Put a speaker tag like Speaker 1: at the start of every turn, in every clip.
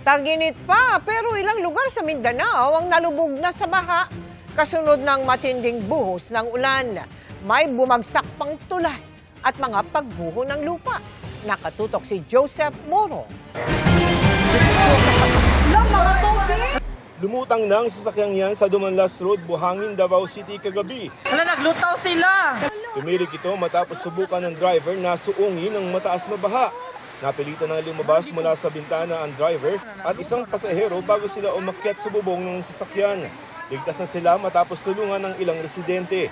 Speaker 1: Tag-init pa, pero ilang lugar sa Mindanao ang nalubog na sa baha kasunod ng matinding buhos ng ulan. May bumagsak pang tulay at mga pagbuho ng lupa. Nakatutok si Joseph Moro.
Speaker 2: Lumutang na ang sasakyang yan sa Dumanlas Road, Buhangin, Davao City kagabi.
Speaker 3: Naglutaw sila!
Speaker 2: Tumirik ito matapos subukan ng driver na suungin ng mataas na baha. Napilitan na lumabas mula sa bintana ang driver at isang pasahero bago sila umakyat sa bubong ng sasakyan. Ligtas na sila matapos tulungan ng ilang residente.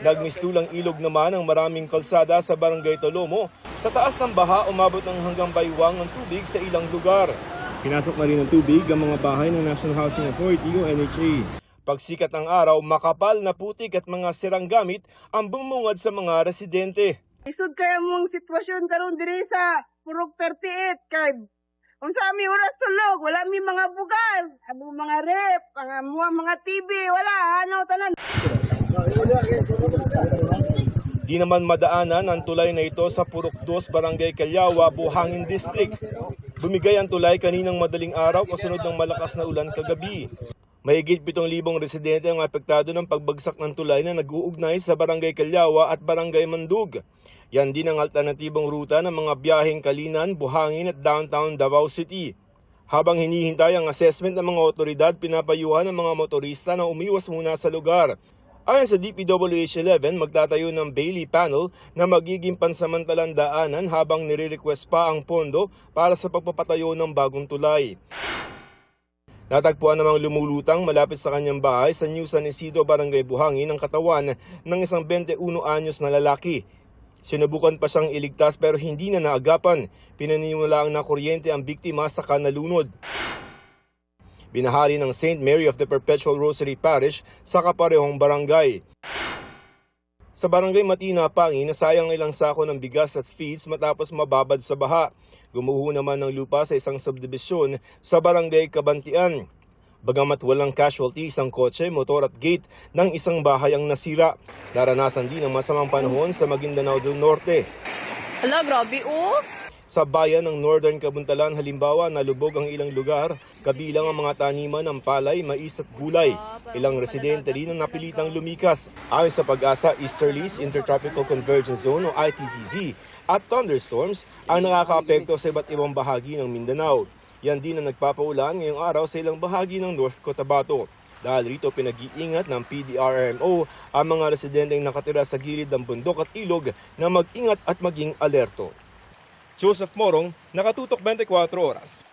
Speaker 2: Nagmistulang ilog naman ang maraming kalsada sa Barangay Tolomo. Sa taas ng baha, umabot ng hanggang baywang ang tubig sa ilang lugar. Pinasok na rin ng tubig ang mga bahay ng National Housing Authority o NHA. Pagsikat ng araw, makapal na putik at mga sirang gamit ang bumungad sa mga residente.
Speaker 3: Isod kaya mong sitwasyon karon diri sa Purok 38 kay unsa mi oras tulog, wala mi mga bugas, abo mga rep, mga TV, wala tanan.
Speaker 2: Di naman madaanan ang tulay na ito sa Purok 2, Barangay Calyawa, Buhangin District. Bumigay ang tulay kaninang madaling araw kasunod ng malakas na ulan kagabi. Mahigit 7,000 residente ang apektado ng pagbagsak ng tulay na nag-uugnay sa Barangay Calyawa at Barangay Mandug. Yan din ang alternatibong ruta ng mga biyaheng Kalinan, Buhangin at Downtown Davao City. Habang hinihintay ang assessment ng mga otoridad, pinapayuhan ng mga motorista na umiwas muna sa lugar. Ayon sa DPWH-11, magtatayo ng Bailey Panel na magiging pansamantalang daanan habang nire-request pa ang pondo para sa pagpapatayo ng bagong tulay. Natagpuan namang lumulutang malapit sa kanyang bahay sa New San Isidro, Barangay Buhangin ang katawan ng isang 21 anyos na lalaki. Sinubukan pa siyang iligtas pero hindi na naagapan. Pinaniniwalaang na kuryente ang biktima saka nalunod. Binahari ng St. Mary of the Perpetual Rosary Parish sa kaparehong barangay. Sa Barangay Matina, Pangi, nasayang ilang sako ng bigas at feeds matapos mababad sa baha. Gumuho naman ng lupa sa isang subdivision sa Barangay Kabantian. Bagamat walang casualty, isang kotse, motor at gate ng isang bahay ang nasira. Naranasan din ang masamang panahon sa Maguindanao del Norte.
Speaker 4: Hala, grabe
Speaker 2: Sa bayan ng Northern Kabuntalan, halimbawa, nalubog ang ilang lugar, kabilang ang mga taniman ng palay, mais at gulay. Ilang residente rin ang napilitang lumikas. Ayon sa Pag-asa, Easterlies Intertropical Convergence Zone o ITCZ at thunderstorms ang nakakaapekto sa iba't ibang bahagi ng Mindanao. Yan din ang nagpapaulan ngayong araw sa ilang bahagi ng North Cotabato. Dahil rito pinag-iingat ng PDRMO ang mga residenteng nakatira sa gilid ng bundok at ilog na mag-ingat at maging alerto. Joseph Morong, Nakatutok 24 Oras.